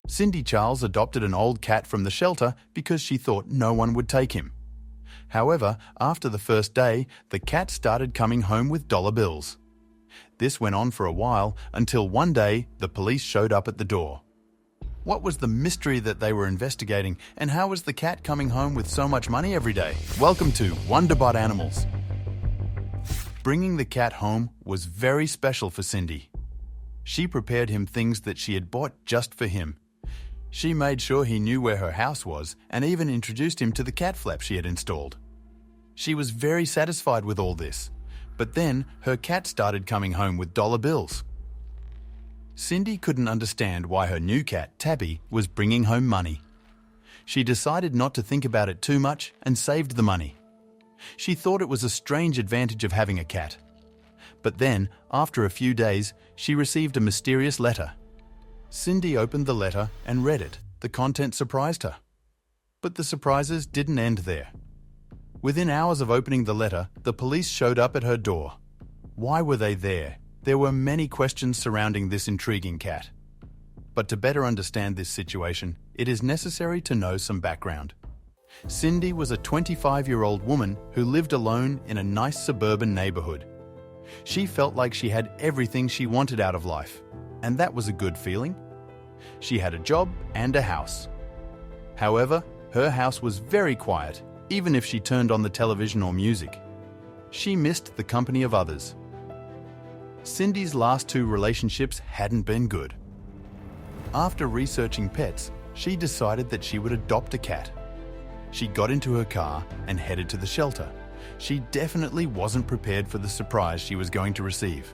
Cindy Charles adopted an old cat from the shelter because she thought no one would take him. However, after the first day, the cat started coming home with dollar bills. This went on for a while until one day the police showed up at the door. What was the mystery that they were investigating, and how was the cat coming home with so much money every day? Welcome to Wonderbot Animals. Bringing the cat home was very special for Cindy. She prepared him things that she had bought just for him. She made sure he knew where her house was and even introduced him to the cat flap she had installed. She was very satisfied with all this, but then her cat started coming home with dollar bills. Cindy couldn't understand why her new cat, Tabby, was bringing home money. She decided not to think about it too much and saved the money. She thought it was a strange advantage of having a cat. But then, after a few days, she received a mysterious letter. Cindy opened the letter and read it. The content surprised her. But the surprises didn't end there. Within hours of opening the letter, the police showed up at her door. Why were they there? There were many questions surrounding this intriguing cat. But to better understand this situation, it is necessary to know some background. Cindy was a 25-year-old woman who lived alone in a nice suburban neighborhood. She felt like she had everything she wanted out of life, and that was a good feeling. She had a job and a house. However, her house was very quiet, even if she turned on the television or music. She missed the company of others. Cindy's last two relationships hadn't been good. After researching pets, she decided that she would adopt a cat. She got into her car and headed to the shelter. She definitely wasn't prepared for the surprise she was going to receive.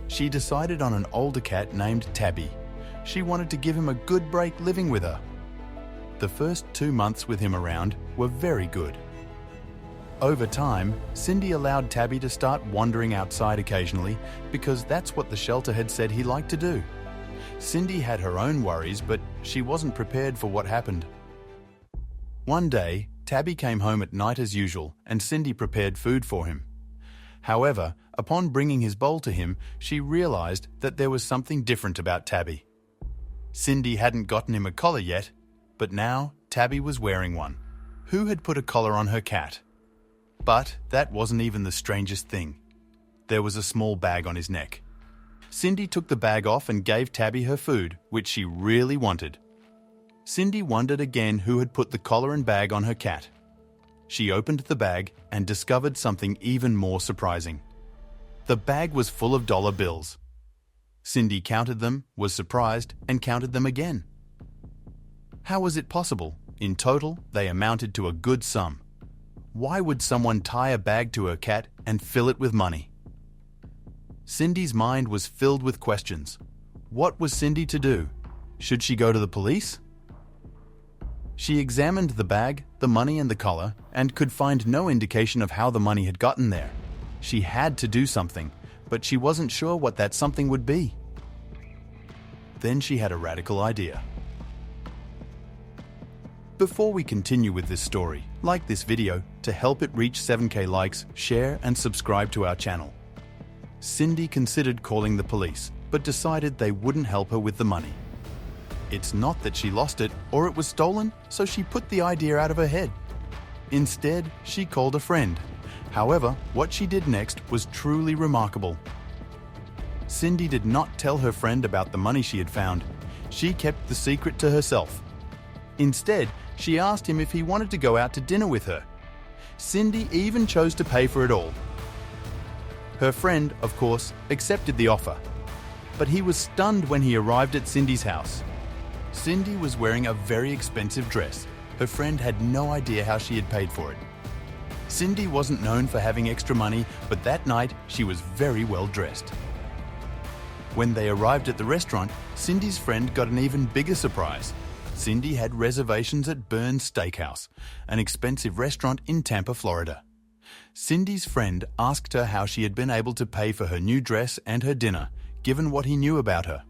She decided on an older cat named Tabby. She wanted to give him a good break living with her. The first 2 months with him around were very good. Over time, Cindy allowed Tabby to start wandering outside occasionally because that's what the shelter had said he liked to do. Cindy had her own worries, but she wasn't prepared for what happened. One day, Tabby came home at night as usual and Cindy prepared food for him. However, upon bringing his bowl to him, she realized that there was something different about Tabby. Cindy hadn't gotten him a collar yet, but now Tabby was wearing one. Who had put a collar on her cat? But that wasn't even the strangest thing. There was a small bag on his neck. Cindy took the bag off and gave Tabby her food, which she really wanted. Cindy wondered again who had put the collar and bag on her cat. She opened the bag and discovered something even more surprising. The bag was full of dollar bills. Cindy counted them, was surprised, and counted them again. How was it possible? In total, they amounted to a good sum. Why would someone tie a bag to her cat and fill it with money? Cindy's mind was filled with questions. What was Cindy to do? Should she go to the police? She examined the bag, the money and the collar, and could find no indication of how the money had gotten there. She had to do something, but she wasn't sure what that something would be. Then she had a radical idea. Before we continue with this story, like this video to help it reach 7K likes, share and subscribe to our channel. Cindy considered calling the police, but decided they wouldn't help her with the money. It's not that she lost it or it was stolen, so she put the idea out of her head. Instead, she called a friend. However, what she did next was truly remarkable. Cindy did not tell her friend about the money she had found. She kept the secret to herself. Instead, she asked him if he wanted to go out to dinner with her. Cindy even chose to pay for it all. Her friend, of course, accepted the offer, but he was stunned when he arrived at Cindy's house. Cindy was wearing a very expensive dress. Her friend had no idea how she had paid for it. Cindy wasn't known for having extra money, but that night she was very well dressed. When they arrived at the restaurant, Cindy's friend got an even bigger surprise. Cindy had reservations at Burns Steakhouse, an expensive restaurant in Tampa, Florida. Cindy's friend asked her how she had been able to pay for her new dress and her dinner, given what he knew about her.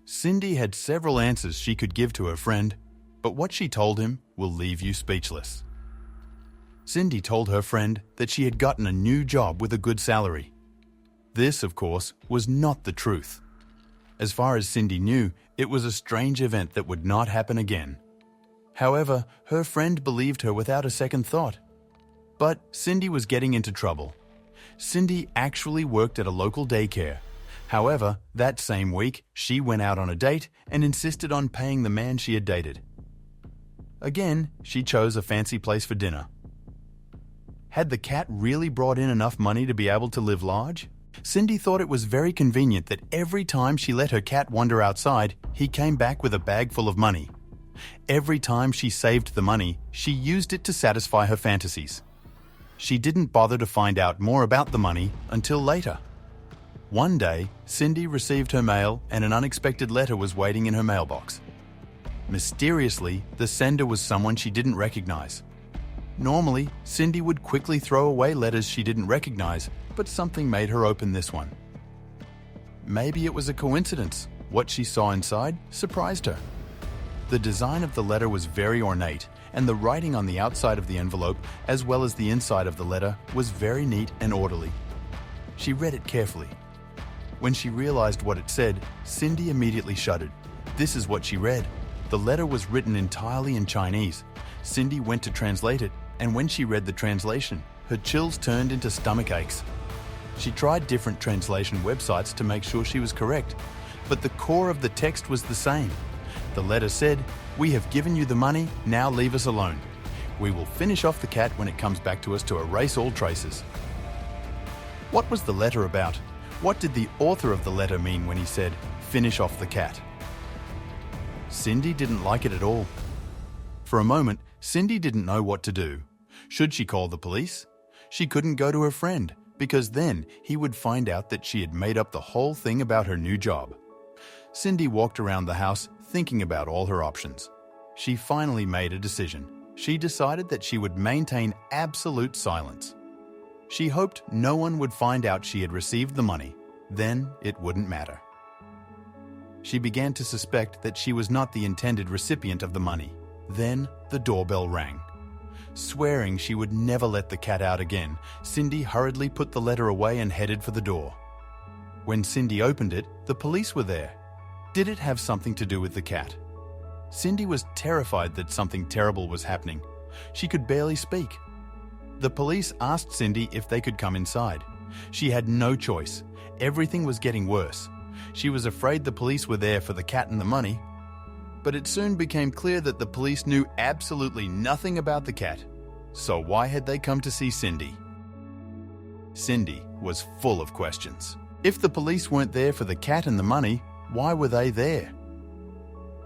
Cindy had several answers she could give to her friend, but what she told him will leave you speechless. Cindy told her friend that she had gotten a new job with a good salary. This, of course, was not the truth. As far as Cindy knew, it was a strange event that would not happen again. However, her friend believed her without a second thought. But Cindy was getting into trouble. Cindy actually worked at a local daycare. However, that same week, she went out on a date and insisted on paying the man she had dated. Again, she chose a fancy place for dinner. Had the cat really brought in enough money to be able to live large? Cindy thought it was very convenient that every time she let her cat wander outside, he came back with a bag full of money. Every time she saved the money, she used it to satisfy her fantasies. She didn't bother to find out more about the money until later. One day, Cindy received her mail and an unexpected letter was waiting in her mailbox. Mysteriously, the sender was someone she didn't recognize. Normally, Cindy would quickly throw away letters she didn't recognize, but something made her open this one. Maybe it was a coincidence. What she saw inside surprised her. The design of the letter was very ornate, and the writing on the outside of the envelope, as well as the inside of the letter, was very neat and orderly. She read it carefully. When she realized what it said, Cindy immediately shuddered. This is what she read. The letter was written entirely in Chinese. Cindy went to translate it, and when she read the translation, her chills turned into stomach aches. She tried different translation websites to make sure she was correct, but the core of the text was the same. The letter said, "We have given you the money, now leave us alone. We will finish off the cat when it comes back to us to erase all traces." What was the letter about? What did the author of the letter mean when he said, "Finish off the cat"? Cindy didn't like it at all. For a moment, Cindy didn't know what to do. Should she call the police? She couldn't go to her friend, because then he would find out that she had made up the whole thing about her new job. Cindy walked around the house thinking about all her options. She finally made a decision. She decided that she would maintain absolute silence. She hoped no one would find out she had received the money. Then it wouldn't matter. She began to suspect that she was not the intended recipient of the money. Then the doorbell rang. Swearing she would never let the cat out again, Cindy hurriedly put the letter away and headed for the door. When Cindy opened it, the police were there. Did it have something to do with the cat? Cindy was terrified that something terrible was happening. She could barely speak. The police asked Cindy if they could come inside. She had no choice. Everything was getting worse. She was afraid the police were there for the cat and the money. But it soon became clear that the police knew absolutely nothing about the cat. So why had they come to see Cindy? Cindy was full of questions. If the police weren't there for the cat and the money, why were they there?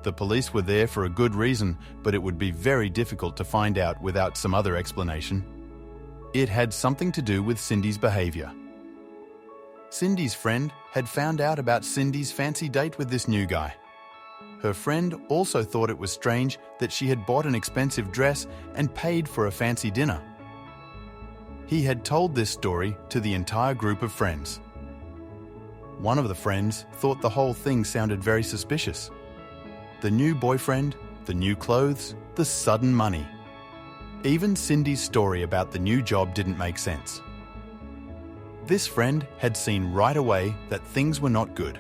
The police were there for a good reason, but it would be very difficult to find out without some other explanation. It had something to do with Cindy's behavior. Cindy's friend had found out about Cindy's fancy date with this new guy. Her friend also thought it was strange that she had bought an expensive dress and paid for a fancy dinner. He had told this story to the entire group of friends. One of the friends thought the whole thing sounded very suspicious. The new boyfriend, the new clothes, the sudden money. Even Cindy's story about the new job didn't make sense. This friend had seen right away that things were not good.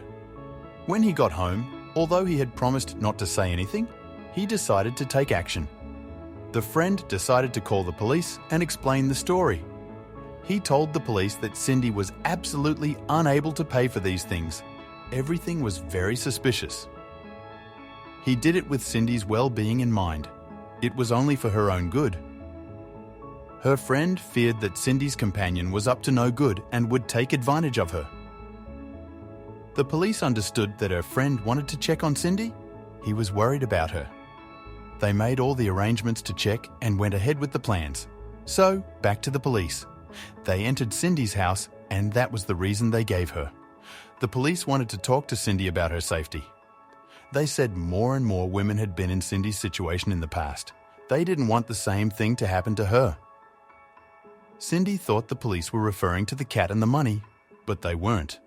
When he got home, although he had promised not to say anything, he decided to take action. The friend decided to call the police and explain the story. He told the police that Cindy was absolutely unable to pay for these things. Everything was very suspicious. He did it with Cindy's well-being in mind. It was only for her own good. Her friend feared that Cindy's companion was up to no good and would take advantage of her. The police understood that her friend wanted to check on Cindy. He was worried about her. They made all the arrangements to check and went ahead with the plans. So, back to the police. They entered Cindy's house, and that was the reason they gave her. The police wanted to talk to Cindy about her safety. They said more and more women had been in Cindy's situation in the past. They didn't want the same thing to happen to her. Cindy thought the police were referring to the cat and the money, but they weren't.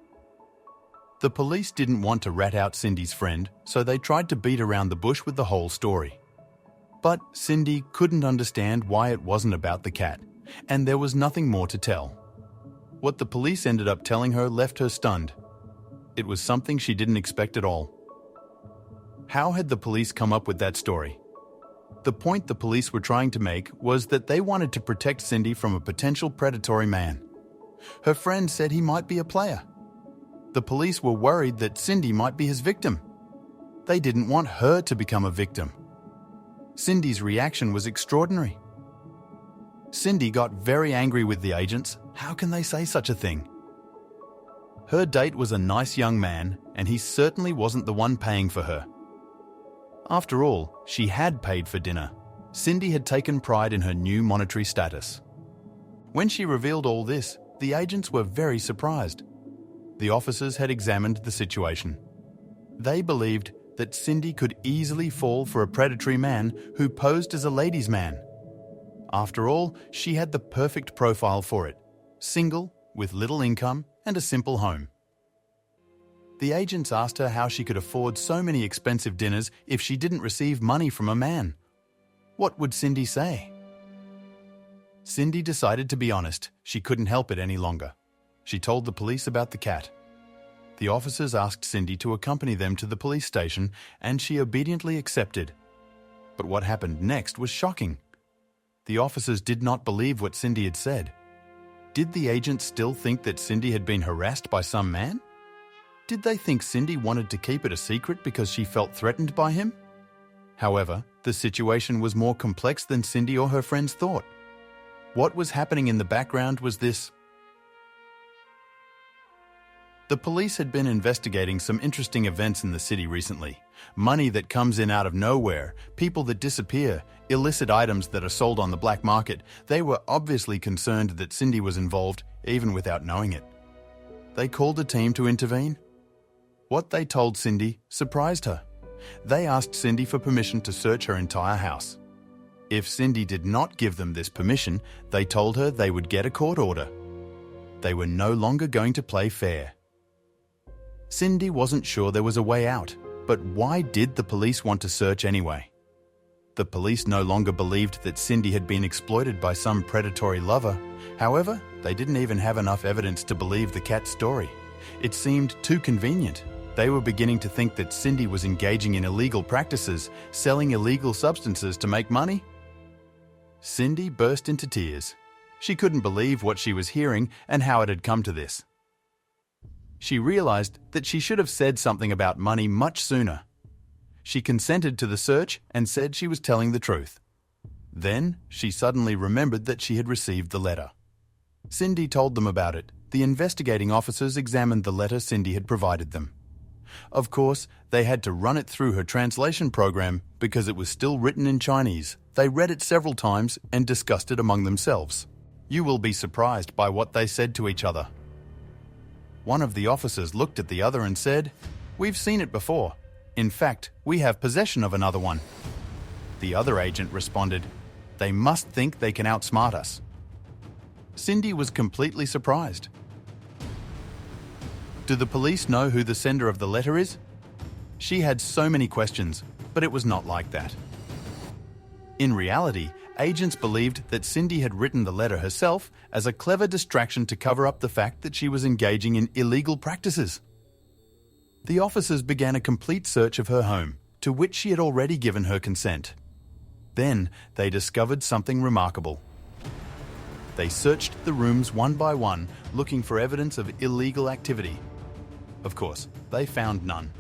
The police didn't want to rat out Cindy's friend, so they tried to beat around the bush with the whole story. But Cindy couldn't understand why it wasn't about the cat, and there was nothing more to tell. What the police ended up telling her left her stunned. It was something she didn't expect at all. How had the police come up with that story? The point the police were trying to make was that they wanted to protect Cindy from a potential predatory man. Her friend said he might be a player. The police were worried that Cindy might be his victim. They didn't want her to become a victim. Cindy's reaction was extraordinary. Cindy got very angry with the agents. How can they say such a thing? Her date was a nice young man, and he certainly wasn't the one paying for her. After all, she had paid for dinner. Cindy had taken pride in her new monetary status. When she revealed all this, the agents were very surprised. The officers had examined the situation. They believed that Cindy could easily fall for a predatory man who posed as a ladies' man. After all, she had the perfect profile for it: single, with little income, and a simple home. The agents asked her how she could afford so many expensive dinners if she didn't receive money from a man. What would Cindy say? Cindy decided to be honest. She couldn't help it any longer. She told the police about the cat. The officers asked Cindy to accompany them to the police station, and she obediently accepted. But what happened next was shocking. The officers did not believe what Cindy had said. Did the agents still think that Cindy had been harassed by some man? Did they think Cindy wanted to keep it a secret because she felt threatened by him? However, the situation was more complex than Cindy or her friends thought. What was happening in the background was this. The police had been investigating some interesting events in the city recently. Money that comes in out of nowhere, people that disappear, illicit items that are sold on the black market. They were obviously concerned that Cindy was involved, even without knowing it. They called a team to intervene. What they told Cindy surprised her. They asked Cindy for permission to search her entire house. If Cindy did not give them this permission, they told her they would get a court order. They were no longer going to play fair. Cindy wasn't sure there was a way out, but why did the police want to search anyway? The police no longer believed that Cindy had been exploited by some predatory lover. However, they didn't even have enough evidence to believe the cat's story. It seemed too convenient. They were beginning to think that Cindy was engaging in illegal practices, selling illegal substances to make money. Cindy burst into tears. She couldn't believe what she was hearing and how it had come to this. She realized that she should have said something about money much sooner. She consented to the search and said she was telling the truth. Then she suddenly remembered that she had received the letter. Cindy told them about it. The investigating officers examined the letter Cindy had provided them. Of course, they had to run it through her translation program because it was still written in Chinese. They read it several times and discussed it among themselves. You will be surprised by what they said to each other. One of the officers looked at the other and said, "We've seen it before. In fact, we have possession of another one." The other agent responded, "They must think they can outsmart us." Cindy was completely surprised. Do the police know who the sender of the letter is? She had so many questions, but it was not like that. In reality, agents believed that Cindy had written the letter herself as a clever distraction to cover up the fact that she was engaging in illegal practices. The officers began a complete search of her home, to which she had already given her consent. Then they discovered something remarkable. They searched the rooms one by one, looking for evidence of illegal activity. Of course, they found none.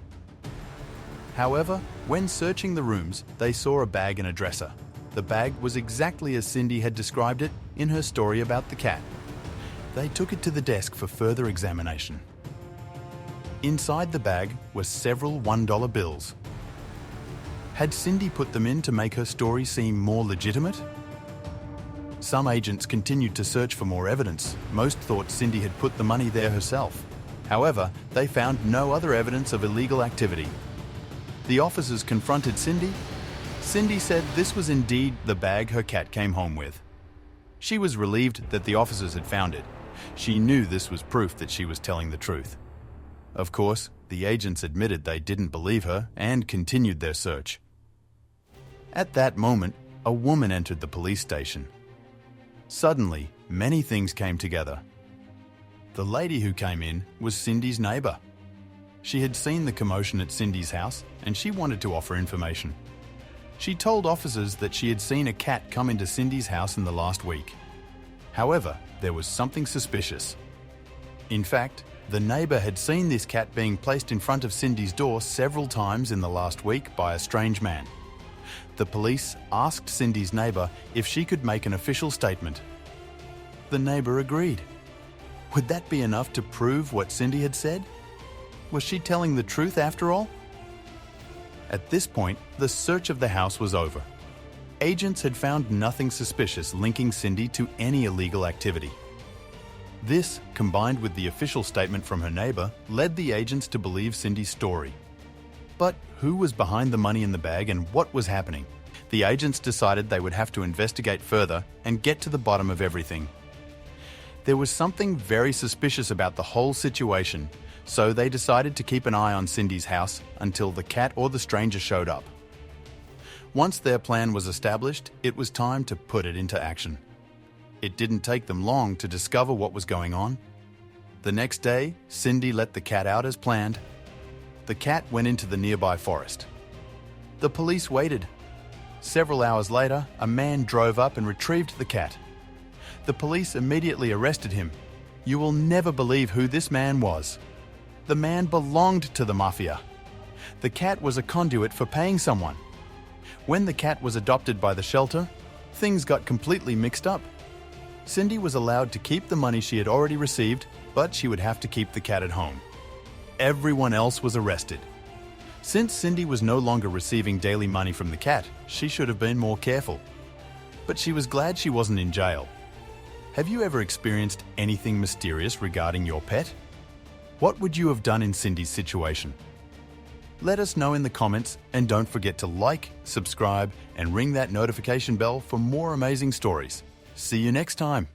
However, when searching the rooms, they saw a bag and a dresser. The bag was exactly as Cindy had described it in her story about the cat. They took it to the desk for further examination. Inside the bag were several $1 bills. Had Cindy put them in to make her story seem more legitimate? Some agents continued to search for more evidence. Most thought Cindy had put the money there herself. However, they found no other evidence of illegal activity. The officers confronted Cindy. Cindy said this was indeed the bag her cat came home with. She was relieved that the officers had found it. She knew this was proof that she was telling the truth. Of course, the agents admitted they didn't believe her and continued their search. At that moment, a woman entered the police station. Suddenly, many things came together. The lady who came in was Cindy's neighbor. She had seen the commotion at Cindy's house and she wanted to offer information. She told officers that she had seen a cat come into Cindy's house in the last week. However, there was something suspicious. In fact, the neighbour had seen this cat being placed in front of Cindy's door several times in the last week by a strange man. The police asked Cindy's neighbour if she could make an official statement. The neighbour agreed. Would that be enough to prove what Cindy had said? Was she telling the truth after all? At this point, the search of the house was over. Agents had found nothing suspicious linking Cindy to any illegal activity. This, combined with the official statement from her neighbour, led the agents to believe Cindy's story. But who was behind the money in the bag and what was happening? The agents decided they would have to investigate further and get to the bottom of everything. There was something very suspicious about the whole situation, so they decided to keep an eye on Cindy's house until the cat or the stranger showed up. Once their plan was established, it was time to put it into action. It didn't take them long to discover what was going on. The next day, Cindy let the cat out as planned. The cat went into the nearby forest. The police waited. Several hours later, a man drove up and retrieved the cat. The police immediately arrested him. You will never believe who this man was. The man belonged to the mafia. The cat was a conduit for paying someone. When the cat was adopted by the shelter, things got completely mixed up. Cindy was allowed to keep the money she had already received, but she would have to keep the cat at home. Everyone else was arrested. Since Cindy was no longer receiving daily money from the cat, she should have been more careful. But she was glad she wasn't in jail. Have you ever experienced anything mysterious regarding your pet? What would you have done in Cindy's situation? Let us know in the comments and don't forget to like, subscribe and ring that notification bell for more amazing stories. See you next time.